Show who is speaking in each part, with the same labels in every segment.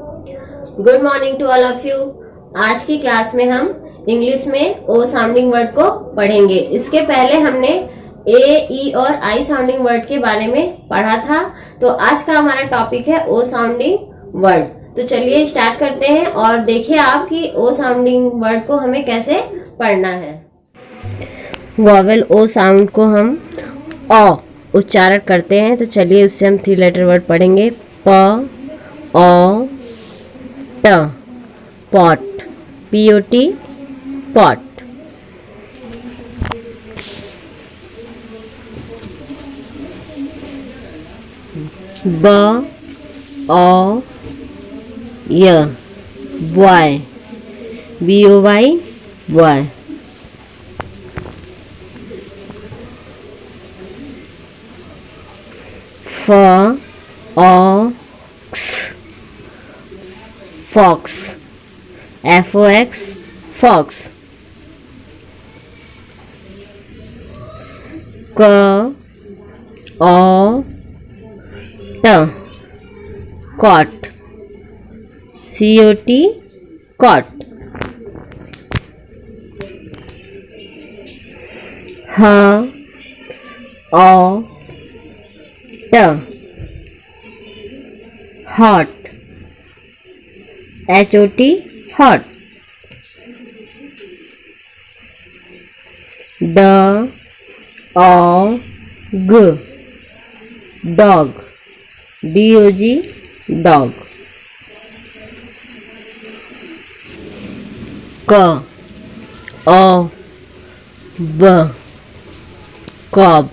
Speaker 1: Good morning to all of you. आज की class में हम इंग्लिश में ओ साउंडिंग वर्ड को पढ़ेंगे। इसके पहले हमने ए, ई और आई साउंडिंग वर्ड के बारे में पढ़ा था। तो आज का हमारा टॉपिक है ओ साउंडिंग वर्ड। तो चलिए स्टार्ट करते हैं और देखिए आप कि ओ साउंडिंग वर्ड को हमें कैसे पढ़ना है। वॉवेल ओ साउंड को हम अ उच्चारण करते हैं। तो चलिए उससे हम 3 लेटर वर्ड पढ़ेंगे। प, अ, ट, पॉट, POT, पॉट। ब, अ, य, बॉय, BOY, बॉय। फ, ऑक्स, फॉक्स, FOX, फॉक्स। क, अ, ट, कॉट, COT, कॉट। ह, अ, ट, हॉट, HOT, हॉट। ड, अ, ग, डॉग, DOG, डॉग। क, अ, ब, कॉब,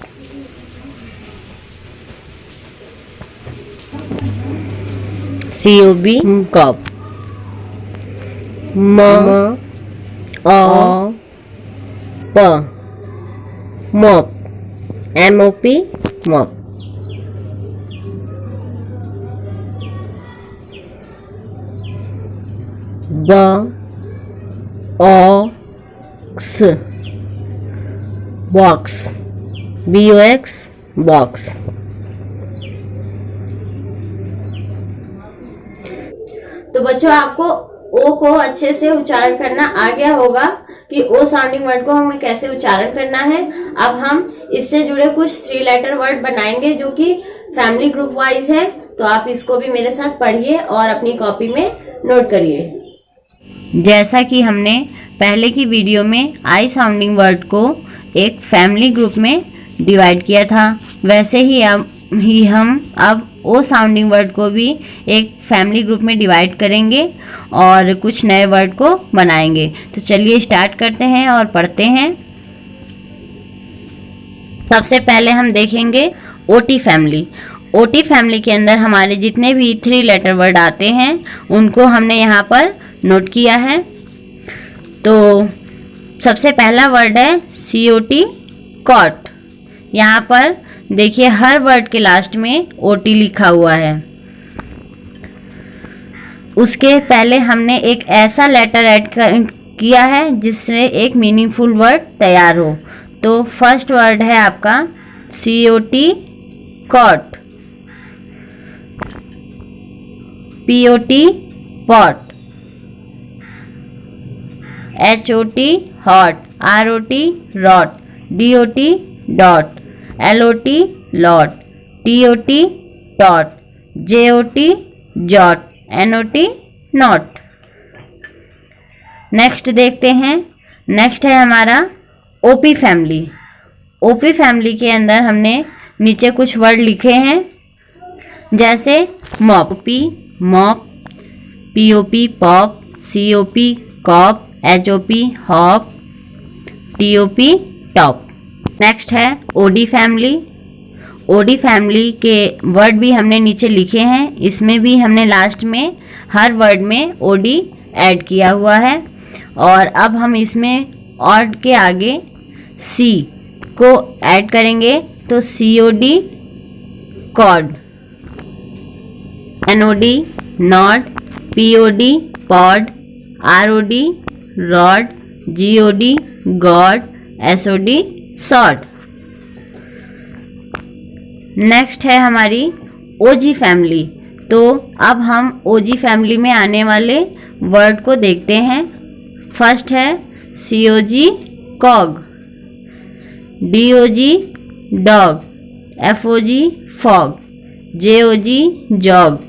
Speaker 1: COB, कॉब। म, अ, प, मॉप, MOP, मॉप। ब, ऑक्स, बॉक्स, BOX, बॉक्स। तो बच्चों आपको ओ को अच्छे से उच्चारण करना आ गया होगा कि ओ साउंडिंग वर्ड को हमें कैसे उच्चारण करना है। अब हम इससे जुड़े कुछ 3 लेटर वर्ड बनाएंगे जो कि फैमिली ग्रुप वाइज है। तो आप इसको भी मेरे साथ पढ़िए और अपनी कॉपी में नोट करिए। जैसा कि हमने पहले की वीडियो में आई साउंडिंग वर्ड को एक फैमिली ग्रुप में डिवाइड किया था, वैसे ही हम अब ओ साउंडिंग वर्ड को भी एक फैमिली ग्रुप में डिवाइड करेंगे और कुछ नए वर्ड को बनाएंगे। तो चलिए स्टार्ट करते हैं और पढ़ते हैं। सबसे पहले हम देखेंगे OT फैमिली। OT फैमिली के अंदर हमारे जितने भी 3 लेटर वर्ड आते हैं उनको हमने यहाँ पर नोट किया है। तो सबसे पहला वर्ड है COT, कॉट। यहाँ पर देखिए हर वर्ड के लास्ट में OT लिखा हुआ है। उसके पहले हमने एक ऐसा लेटर ऐड किया है जिससे एक मीनिंगफुल वर्ड तैयार हो। तो फर्स्ट वर्ड है आपका COT, cot, POT, pot, HOT, hot, ROT, rot, DOT, dot, LOT, lot, TOT, tot, JOT, jot, NOT, not. Next देखते हैं। नेक्स्ट है हमारा OP फैमिली। OP फैमिली के अंदर हमने नीचे कुछ वर्ड लिखे हैं जैसे mop, mop, POP, pop, COP, cop, HOP, hop, TOP, top. Next है OD फैमिली। OD फैमिली के वर्ड भी हमने नीचे लिखे हैं। इसमें भी हमने लास्ट में हर वर्ड में OD ऐड किया हुआ है। और अब हम इसमें ऑड के आगे C को ऐड करेंगे तो COD, cod, NOD, nod, POD, pod, ROD, rod, GOD, god, SOD, sod. Next है हमारी OG फैमिली। तो अब हम ओजी फैमिली में आने वाले वर्ड को देखते हैं। फर्स्ट है COG cog, DOG dog, FOG fog, JOG jog,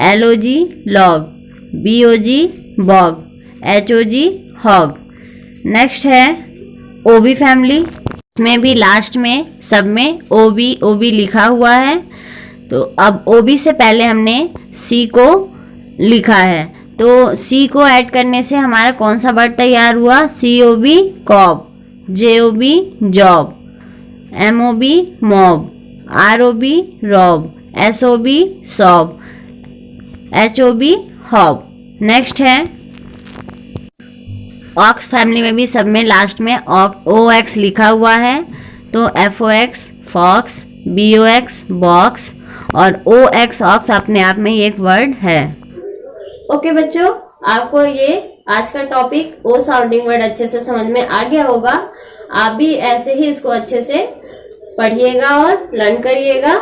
Speaker 1: LOG log, BOG bog, HOG hog. Next है OB फैमिली, में भी लास्ट में सब में OB लिखा हुआ है। तो अब OB से पहले हमने C को लिखा है, तो C को ऐड करने से हमारा कौन सा वर्ड तैयार हुआ? COB cob, JOB job, MOB mob, ROB rob, SOB sob, HOB hob. Next है ऑक्स फैमिली में भी सब में लास्ट में OX लिखा हुआ है, तो FOX फॉक्स, BOX बॉक्स और OX ऑक्स अपने आप में एक वर्ड है। ओके बच्चों, आपको ये आज का टॉपिक ओ साउंडिंग वर्ड अच्छे से समझ में आ गया होगा। आप भी ऐसे ही इसको अच्छे से पढ़िएगा और लर्न करिएगा।